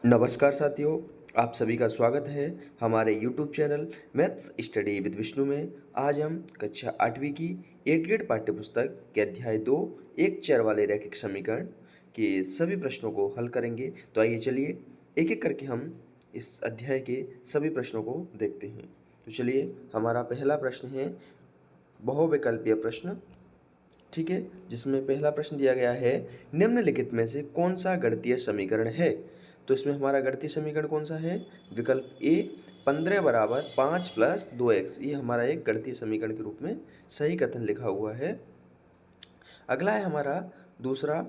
नमस्कार साथियों, आप सभी का स्वागत है हमारे YouTube channel maths study with Vishnu में। आज हम कक्षा 8वीं की 8th ग्रेड पाठ्यपुस्तक के अध्याय 2 एक चर वाले रैखिक समीकरण के सभी प्रश्नों को हल करेंगे। तो आइए चलिए एक एक करके हम इस अध्याय के सभी प्रश्नों को देखते हैं। तो चलिए, हमारा पहला प्रश्न है बहुविकल्पीय प्रश्न, ठीक है, जिसमें पहला प्रश्न दिया गया है निम्नलिखित में से कौन सा गणितीय समीकरण है। तो इसमें हमारा गणितीय समीकरण कौन सा है? विकल्प ए 15 बराबर 5 प्लस 2x, ये हमारा एक गणितीय समीकरण के रूप में सही कथन लिखा हुआ है। अगला है हमारा दूसरा,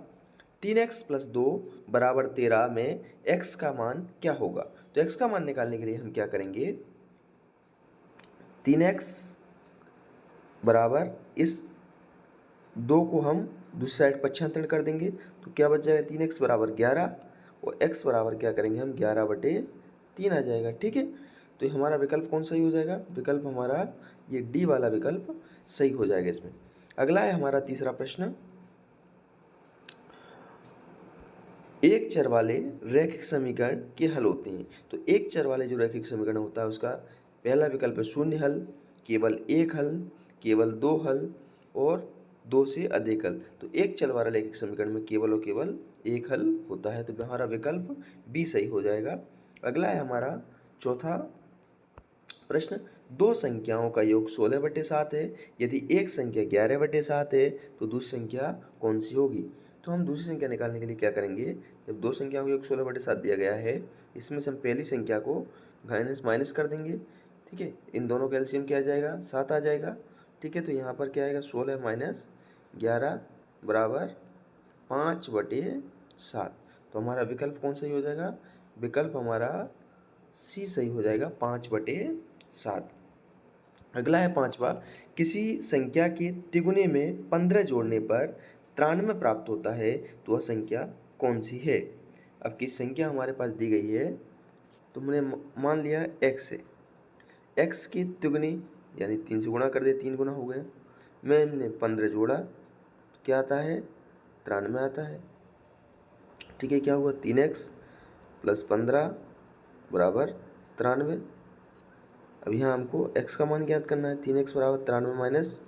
3x प्लस 2 बराबर 13 में x का मान क्या होगा। तो x का मान निकालने के लिए हम क्या करेंगे, 3x बराबर इस 2 को हम दूसरी साइड पक्षांतरण कर देंगे तो क्या बच जाएगा, 3x बराबर 11 और x बराबर क्या करेंगे हम 11/3 आ जाएगा। ठीक है, तो ये हमारा विकल्प कौन सही हो जाएगा? विकल्प हमारा ये डी वाला विकल्प सही हो जाएगा इसमें। अगला है हमारा तीसरा प्रश्न, एक चर वाले रैखिक समीकरण के हल होते हैं। तो एक चर वाले जो रैखिक समीकरण होता है उसका पहला विकल्प है शून्य हल, केवल एक हल, केवल दो हल और दो से अधिक हल। तो एक चर वाला रैखिक समीकरण में केवल और केवल एक हल होता है, तो हमारा विकल्प बी सही हो जाएगा। अगला है हमारा चौथा प्रश्न, दो संख्याओं का योग 16/7 है। यदि एक संख्या 11/7 है तो दूसरी संख्या कौन सी होगी। तो हम दूसरी संख्या निकालने के लिए क्या करेंगे, जब दो संख्याओं का योग 16/7 दिया गया है, इसमें से हम पहली संख्या को माइनस कर देंगे। ठीक है, इन दोनों का एलसीएम क्या आ जाएगा, 7 आ जाएगा। ठीक है, तो यहाँ पर क्या आएगा, 16 माइनस 11 बराबर 5/7। तो हमारा विकल्प कौन सही हो जाएगा? विकल्प हमारा सी सही हो जाएगा, 5/7। अगला है पांचवा, किसी संख्या के तिगुने में 15 जोड़ने पर 93 प्राप्त होता है, तो वह संख्या कौन सी है। अब किस संख्या हमारे पास दी गई है, तो हमने मान लिया x है, x की तिगुनी यानी 3 से गुणा कर दे, 3 गुना हो गया। मैं हमने 15 जोड़ा तो क्या आता है, 93 आता है। ठीक है, क्या हुआ, 3x प्लस 15 बराबर 93। अब यहाँ हमको x का मान ज्ञात करना है, 3x बराबर 93 माइनस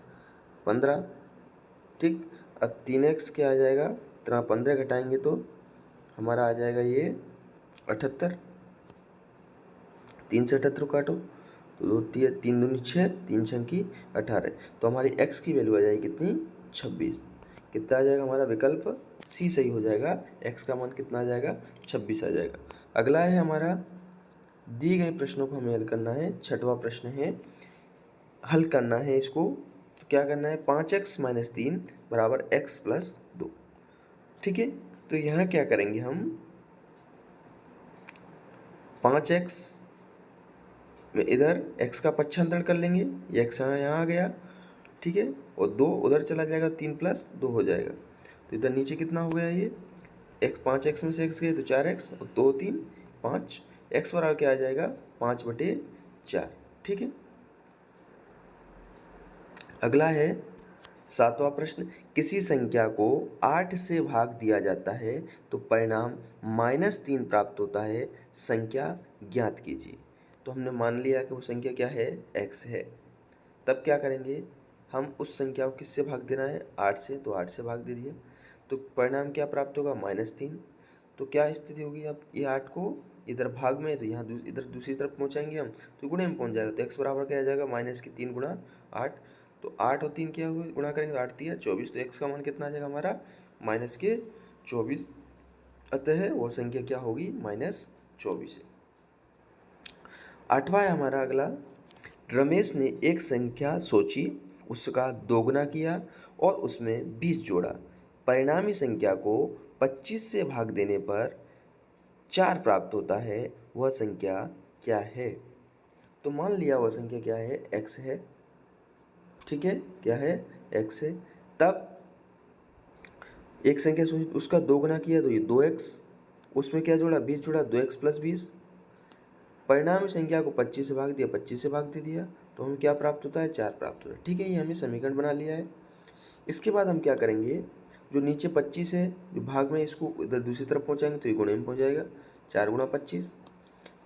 15। ठीक, अब 3x क्या आ जाएगा, 15 घटाएंगे तो हमारा आ जाएगा ये 78। 3 से 78 काटो तो 2 3 दूनी 6, 3 छंकी 18। तो हमारी x की वैल्यू आ जाएगी कितनी, 26। कितना आ जाएगा, हमारा विकल्प सी सही हो जाएगा, x का मान कितना आ जाएगा, 26 आ जाएगा। अगला है हमारा, दिए गए प्रश्नों को हमें हल करना है। छठवां प्रश्न है, हल करना है इसको, तो क्या करना है, 5x माइनस 3 बराबर x प्लस 2। ठीक है, तो यहाँ क्या करेंगे हम, 5x में इधर x का पक्षांतरण कर लेंगे, ये x यहाँ आ गया। ठीक है, और 2 उधर चला जाएगा, 3 प्लस 2 हो जाएगा। तो इधर नीचे कितना हो गया, ये x 5x में से x गए तो 4x और 2 3 5, x बराबर क्या आ जाएगा, 5/4। ठीक है, अगला है सातवां प्रश्न, किसी संख्या को 8 से भाग दिया जाता है तो परिणाम -3 प्राप्त होता है, संख्या ज्ञात कीजिए। तो हमने मान लिया कि वो संख्या क्या है, x है। तब क्या करेंगे, हम उस संख्या को किससे भाग देना है, 8 से, तो 8 से भाग दे दिया तो परिणाम क्या प्राप्त होगा, -3। तो क्या स्थिति होगी, अब ये 8 को इधर भाग में तो यहाँ इधर दूसरी तरफ पहुँचाएंगे हम तो गुणे में पहुँच जाएगा। तो x बराबर क्या आ जाएगा, -3 गुणा 8। तो 8 और 3 क्या हुए, गुणा करेंगे तो 8 3 24। तो x का मान कितना आ जाएगा हमारा, -24। अतः वो संख्या क्या होगी, -24 है। आठवां है हमारा अगला, रमेश ने एक संख्या सोची, उसका दोगुना किया और उसमें 20 जोड़ा। परिणामी संख्या को 25 से भाग देने पर 4 प्राप्त होता है, वह संख्या क्या है। तो मान लिया वह संख्या क्या है, x है। ठीक है, क्या है, x है। तब एक संख्या सोची, उसका दोगुना किया तो ये 2x, उसमें क्या जोड़ा, 20 जोड़ा, 2x प्लस 20। परिणामी संख्या को 25 से भाग दिया, 25 से भाग दे दिया तो हमें क्या प्राप्त होता है, 4 प्राप्त होता है। ठीक है, ये हमने समीकरण बना लिया है। इसके बाद हम क्या करेंगे, जो नीचे 25 है, जो भाग में, इसको इधर दूसरी तरफ पहुंचाएंगे तो ये गुणे में पहुंच जाएगा। 4 × 25,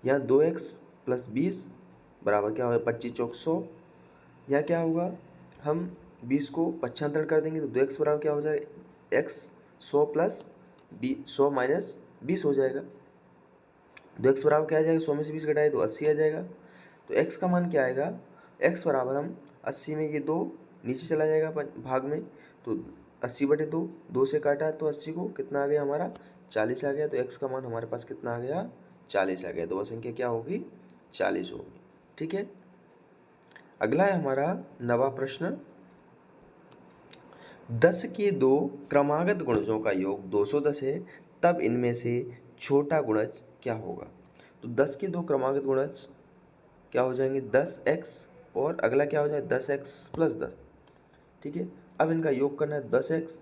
यहाँ 2x + 20 बराबर क्या होगा 25 चौक 100। यहाँ क्या होगा, हम 20 को पक्षांतरण कर देंगे तो 2x बराबर क्या हो जाएगा x 100 + 100 - 20 हो जाएगा। 2x बराबर क्या आ जाएगा, 100 में से 20 घटाए तो 80 आ जाएगा। तो x का मान क्या आएगा, x बराबर हम 80 में ये 2 नीचे चला जाएगा भाग में, तो 80/2, 2 से काटा तो 80 को कितना आ गया हमारा 40 आ गया। तो x का मान हमारे पास कितना आ गया 40 आ गया। तो वह संख्या क्या होगी 40 होगी। ठीक है, अगला है हमारा 9वां प्रश्न। 10 के दो क्रमागत गुणजों का योग 210 है, तब इनमें से छोटा गुणज क्या होगा। तो 10 के दो क्रमागत गुणज क्या हो जाएंगे 10x, और अगला क्या हो जाए 10x + 10। ठीक है, अब इनका योग करना है 10x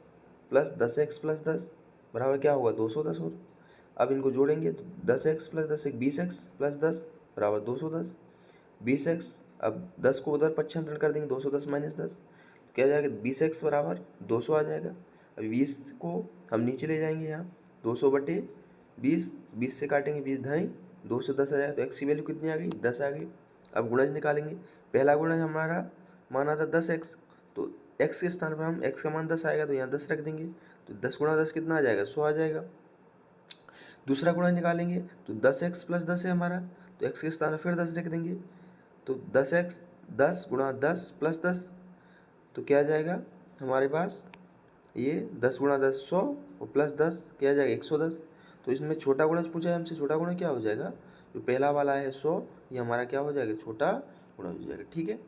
+ 10x + 10 बराबर क्या होगा 210। और अब इनको जोड़ेंगे तो 10x + 10 20x + 10 बराबर 210। 20x, अब 10 को उधर पक्षांतरण कर देंगे 210 - 10 क्या जाएगा 20x बराबर 200 आ जाएगा। अब 20 को हम नीचे ले जाएंगे, यहाँ 200/20, 20 से काटेंगे 20 ढाई 2 से 10 आ जाएगा। तो x की वैल्यू कितनी आ गई 10 आ गई। अब गुणज निकालेंगे, पहला गुणज हमारा माना था 10x, तो x के स्थान पर हम x का मान 10 आएगा तो यहाँ 10 रख देंगे, तो 10 × 10 कितना आ जाएगा 100 आ जाएगा। दूसरा गुणज निकालेंगे तो 10x + 10 है हमारा, तो x के स्थान पर फिर 10 रख देंगे, तो 10x 10 × 10 + 10 तो क्या आ जाएगा हमारे पास ये 10 × 10 100 और +10 क्या आ जाएगा 110। तो इसमें छोटा गुणज पूछा है हमसे, छोटा गुणज क्या हो जाएगा, जो पहला वाला है 100 ये हमारा क्या हो जाएगा छोटा गुणज हो जाएगा। ठीक है,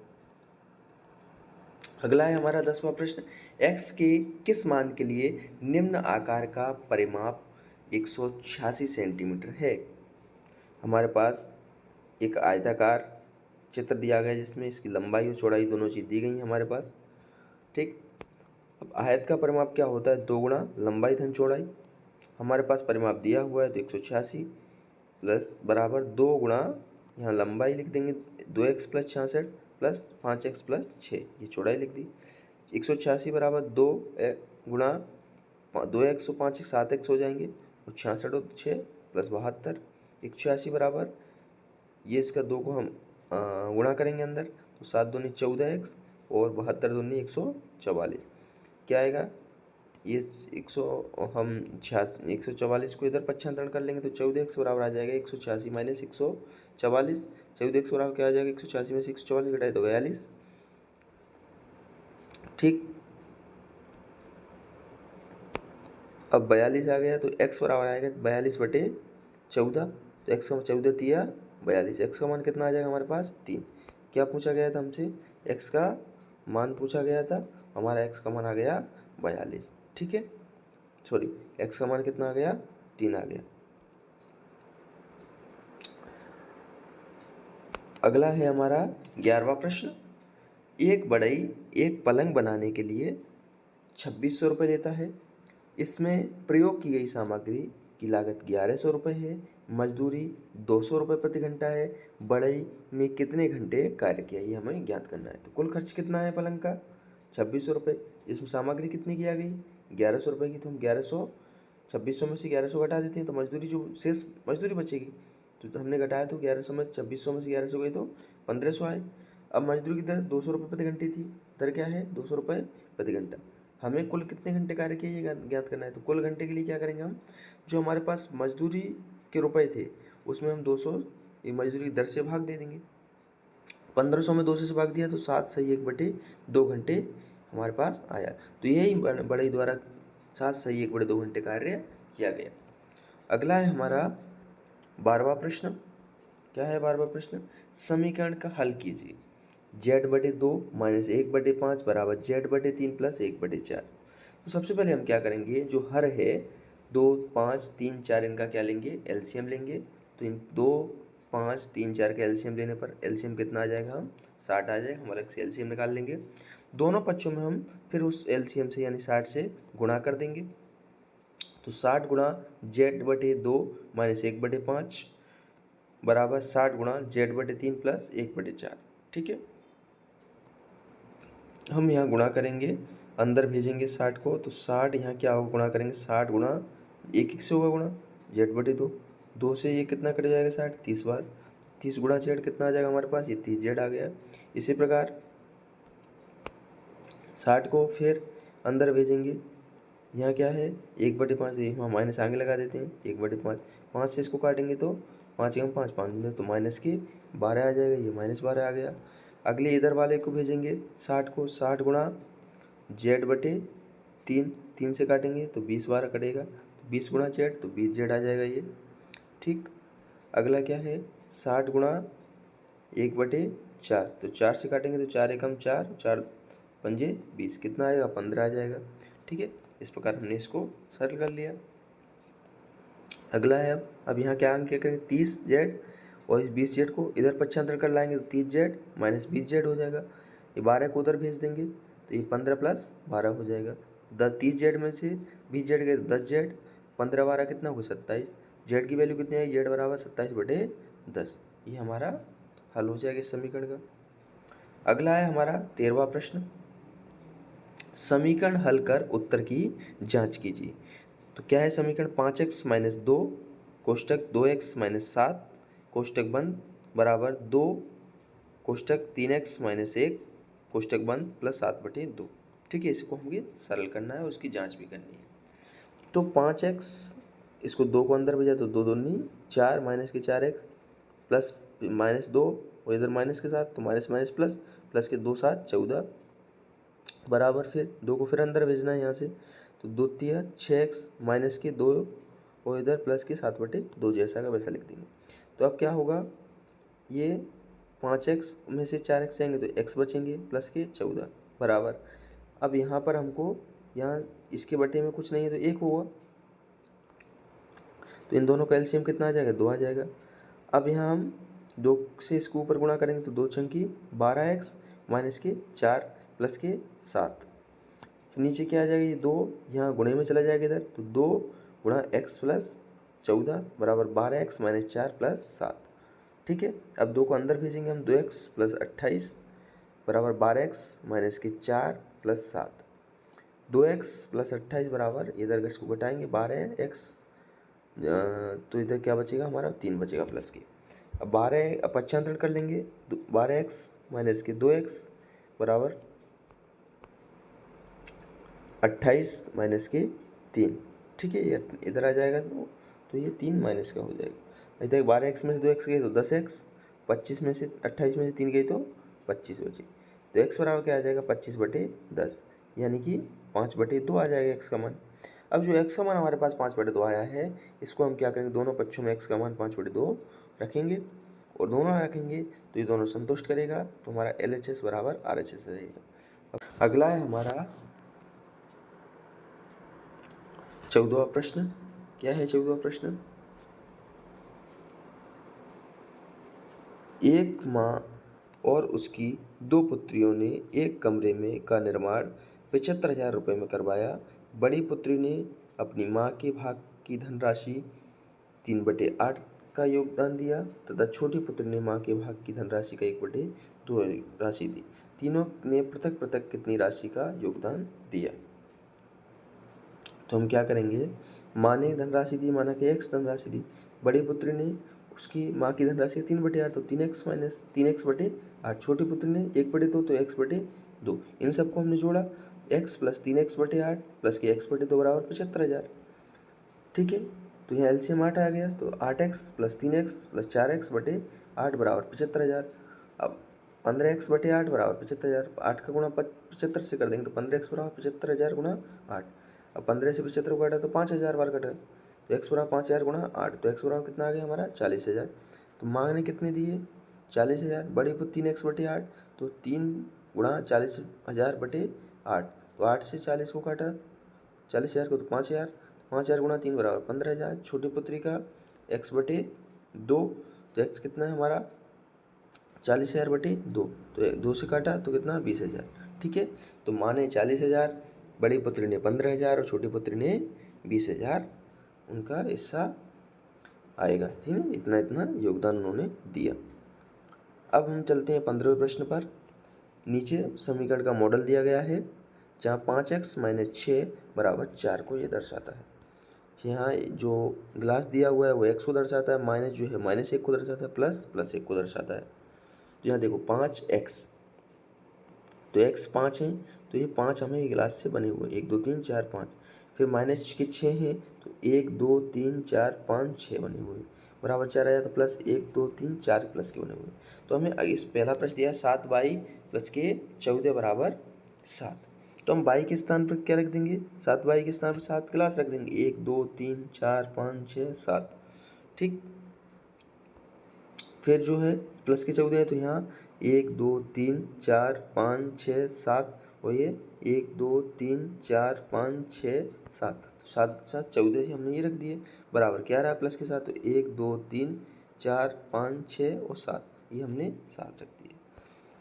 अगला है हमारा 10वां प्रश्न। x के किस मान के लिए निम्न आकार का परिमाप 186 सेंटीमीटर है। हमारे पास एक आयताकार चित्र दिया गया है जिसमें इसकी लंबाई और चौड़ाई दोनों चीज़ दी गई हैं हमारे पास। ठीक, अब आयत का परिमाप क्या होता है 2 गुणा लंबाई धन चौड़ाई। हमारे पास परिमाप दिया हुआ है तो 186 प्लस बराबर 2 गुणा यहाँ लंबाई लिख देंगे 2x + 66 प्लस 5x + 6, ये चौड़ाई लिख दी। 186 बराबर 2 गुणा 2x और 5x 7x हो जाएंगे, और 66 और 6 + 72। 186 बराबर ये इसका 2 को हम गुणा करेंगे अंदर, तो 7 दूनी 14x और 72 दूनी 144 क्या आएगा ये 144 को इधर पक्षांतरण कर लेंगे तो 14x बराबर आ जाएगा 186 - 144। 14x बराबर क्या आ जाएगा 186 में से 144 घटाए तो 42। ठीक, अब 42 आ गया तो x बराबर आएगा 42/14, तो x का 14 तिया 42, x का मान कितना आ जाएगा हमारे पास 3। क्या पूछा गया था हमसे, x का मान पूछा गया था, हमारा x का मान आ गया 42। ठीक है, सॉरी x का मान कितना आ गया 3 आ गया। अगला है हमारा 11वां प्रश्न। एक बढ़ई एक पलंग बनाने के लिए 2600 रुपये लेता है। इसमें प्रयोग की गई सामग्री की लागत 1100 रुपये है, मजदूरी 200 रुपये प्रति घंटा है। बढ़ई में कितने घंटे कार्य किया ये हमें ज्ञात करना है। तो कुल खर्च कितना है पलंग का 2600 रुपये, इसमें सामग्री कितनी की आ गई 1100 रुपये की, तो हम 1100 2600 में से 1100 घटा देते हैं तो मजदूरी जो शेष मजदूरी बचेगी, तो हमने घटाया तो 1100 में 2600 में से 1100 गई तो 1500 आए। अब मजदूरी की दर 200 रुपये प्रति घंटे थी, दर क्या है 200 रुपये प्रति घंटा। हमें कुल कितने घंटे कार्य किए ये ज्ञात करना है। तो कुल घंटे के लिए क्या करेंगे हम, जो हमारे पास मजदूरी के रुपए थे उसमें हम 200 ये मजदूरी की दर से भाग दे देंगे। 1500 में 200 से भाग दिया तो 7 सही 1/2 घंटे हमारे पास आया। तो यही बढ़ई द्वारा 7 सही 1/2 घंटे कार्य किया गया। अगला है हमारा 12वां प्रश्न। क्या है 12वां प्रश्न, समीकरण का हल कीजिए। z/2 - 1/5 बराबर z/3 + 1/4। तो सबसे पहले हम क्या करेंगे, जो हर है 2 5 3 4 इनका क्या लेंगे एलसीएम लेंगे। तो इन 2 5 3 4 के एलसीएम लेने पर एलसीएम कितना आ जाएगा हम 60 आ जाएगा। हम अलग से एलसीएम निकाल लेंगे। दोनों पक्षों में हम फिर उस एलसीएम से यानी 60 से गुणा कर देंगे। तो 60 गुणा z/2 - 1/5 बराबर 60 गुणा z/3 + 1/4। ठीक है, हम यहाँ गुणा करेंगे, अंदर भेजेंगे 60 को, तो 60 यहाँ क्या होगा गुणा करेंगे 60 गुणा 1 से होगा गुणा z/2 2 से ये कितना कट जाएगा 60, 30 बार, 30 गुणा जेड कितना आ जाएगा हमारे पास, ये 30 जेड आ गया। इसी प्रकार 60 को फिर अंदर भेजेंगे, यहाँ क्या है 1/5, यहाँ माइनस आगे लगा देते हैं, 1/5, 5 से इसको काटेंगे तो 5 कम 5, 5 तो माइनस के 12 आ जाएगा, ये -12 आ गया। अगले इधर वाले को भेजेंगे 60 को, 60 गुणा Z/3, 3 से काटेंगे तो 20 12 कटेगा, तो 20 गुणा जेड तो 20 जेड आ जाएगा ये। ठीक, अगला क्या है 60 गुणा 1/4, तो 4 से काटेंगे तो 4 एकम 4, 4 पंजे 20, कितना आएगा 15 आ जाएगा। ठीक है, इस प्रकार हमने इसको सरल कर लिया। अगला है अब यहाँ क्या अंक क्या करेंगे 30 जेड, और इस 20 जेड को इधर पक्षांतर कर लाएंगे तो 30 जेड माइनस 20 जेड हो जाएगा। ये 12 को उधर भेज देंगे तो ये 15 + 12 हो जाएगा। 30 जेड में से 20 जेड गए तो 10 जेड, 15 12 कितना होगा 27, जेड की वैल्यू कितनी आई, जेड बराबर 27/10। ये हमारा हल हो जाएगा इस समीकरण का। अगला है हमारा 13वां प्रश्न, समीकरण हल कर उत्तर की जांच कीजिए। तो क्या है समीकरण, 5x - 2 कोष्टक 2x - 7 कोष्टक बंद बराबर 2 कोष्टक 3x - 1 कोष्टक बंद प्लस 7/2। ठीक है, इसको हमें सरल करना है, उसकी जांच भी करनी है। तो 5x, इसको 2 को अंदर भेजा तो 2 दूनी 4 माइनस के 4x प्लस -2 और इधर माइनस के साथ तो माइनस माइनस प्लस, प्लस के 2 7 14 बराबर, फिर 2 को फिर अंदर भेजना है यहाँ से, तो 2 तिया 6x माइनस के 2 और इधर प्लस के 7/2, जैसा का वैसा लिख देंगे। तो अब क्या होगा, ये 5x में से 4x जाएंगे तो x बचेंगे प्लस के 14 बराबर। अब यहाँ पर हमको यहाँ इसके बटे में कुछ नहीं है तो 1 होगा, तो इन दोनों का एलसीएम कितना आ जाएगा 2 आ जाएगा। अब यहाँ हम 2 से इसको ऊपर गुणा करेंगे तो 2 छंकी 12x माइनस के 4 प्लस के 7, तो नीचे क्या आ जाएगा, ये 2 यहाँ गुणे में चला जाएगा इधर, तो 2 गुणा x प्लस 14 बराबर 12x माइनस 4 प्लस 7। ठीक है, अब 2 को अंदर भेजेंगे हम, 2x प्लस 28 बराबर 12x माइनस के 4 प्लस 7, 2x प्लस 28 बराबर इधर इसको घटाएंगे 12x, तो इधर क्या बचेगा हमारा 3 बचेगा प्लस के। अब 12 पक्षांतरण कर लेंगे, 12x माइनस के 2x बराबर 28 माइनस के 3। ठीक है, ये इधर आ जाएगा तो ये 3 माइनस का हो जाएगा। इधर 12x में से 2x गए तो 10x, 25 में से 28 में से 3 गए तो 25 बचे, तो x बराबर क्या आ जाएगा 25/10, यानी कि 5/2 आ जाएगा x का मान। अब जो x का मान हमारे पास 5/2 आया है, इसको हम क्या करेंगे, दोनों पक्षों में x का मान 5/2 रखेंगे, और दोनों रखेंगे तो ये दोनों संतुष्ट करेगा, तो हमारा LHS बराबर RHS रहेगा। अगला है हमारा 14वां प्रश्न। क्या है 14वां प्रश्न, एक माँ और उसकी 2 पुत्रियों ने एक कमरे में का निर्माण 75,000 रुपये में करवाया। बड़ी पुत्री ने अपनी माँ के भाग की धनराशि 3/8 का योगदान दिया तथा छोटी पुत्री ने माँ के भाग की धनराशि का 1/2 राशि दी। तीनों ने पृथक पृथक कितनी राशि का योगदान दिया। तो हम क्या करेंगे, माँ ने धनराशि दी, माना कि x धनराशि दी, बड़ी पुत्री ने उसकी माँ की धनराशि 3/8 तो 3x माइनस 3x/8, छोटी पुत्री ने 1/2 तो x/2, इन सबको हमने जोड़ा, x प्लस 3x/8 प्लस के x/2 बराबर 75,000। ठीक है, तो यहाँ एलसीएम 8 आ गया, तो 8x plus 3x plus 4x/8 बराबर 75,000। अब 15x/8 बराबर 75,000, 8 का गुणा 75 से कर देंगे तो 15x बराबर 75,000 गुणा 8। अब 15 से 75 को काटा तो 5,000 बार कटा, तो x बराबर 5,000 गुणा 8, तो x बराबर कितना आ गया हमारा 40,000। तो मांग ने कितने दिए 40,000, बड़ी पर 3x/8, तो 3 गुणा 40,000/8, तो 8 से 40 को काटा 40,000 को तो 5,000, 5,000 गुणा 3 बराबर 15,000। छोटी पुत्री का x/2, तो x कितना है हमारा 40,000/2, तो 2 से काटा तो कितना 20,000। ठीक है, तो माँ ने 40,000, बड़ी पुत्री ने 15,000 और छोटी पुत्री ने 20,000 उनका हिस्सा आएगा। ठीक है, इतना इतना योगदान उन्होंने दिया। अब हम चलते हैं 15वें प्रश्न पर। नीचे समीकरण का मॉडल दिया गया है, जहाँ 5x - 6 बराबर 4 को ये दर्शाता है। यहाँ जो ग्लास दिया हुआ है वो x को दर्शाता है, माइनस जो है -1 को दर्शाता है, प्लस 1 को दर्शाता है। तो यहाँ देखो 5x, तो x 5 है, तो ये 5 हमें गिलास से बने हुए हैं, 1 2 3 4 5। फिर माइनस के 6 हैं, तो 1 2 3 4 5 6 बने हुए हैं, बराबर 4 आया, तो प्लस 1 2 3 4 प्लस के बने हुए हैं। तो हमें इस पहला प्रश्न दिया है 7y प्लस के 14 बराबर 7। तो हम y के स्थान पर क्या रख देंगे, 7y के स्थान पर 7 गिलास रख देंगे, 1 2 3 4 5 6 7। ठीक, फिर जो है प्लस के 14 है, तो यहाँ 1 2 3 4 5 6 7, और ये 1 2 3 4 5 6 7, 7 7 14 से हमने ये रख दिए, बराबर क्या रहा प्लस के साथ, तो 1 2 3 4 5 6 और 7, ये हमने 7 रख दिए।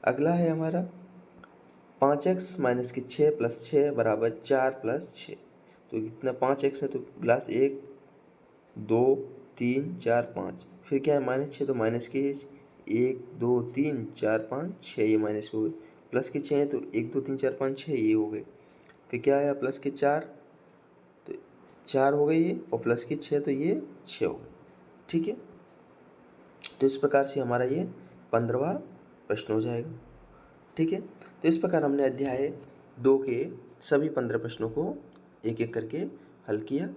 अगला है हमारा 5x माइनस के 6 प्लस 6 बराबर 4 प्लस 6। तो कितना 5x है, तो गिलास 1 2 3 4 5, फिर क्या है -6, तो माइनस के 1 2 3 4 5 6, ये माइनस हो गए, प्लस के 6 है, तो 1 2 3 4 5 6 ये हो गए। फिर क्या आया प्लस के 4, तो 4 हो गए ये, और प्लस के 6, तो ये 6 हो गए। ठीक है, तो इस प्रकार से हमारा ये 15वां प्रश्न हो जाएगा। ठीक है, तो इस प्रकार हमने अध्याय 2 के सभी 15 प्रश्नों को एक एक करके हल किया।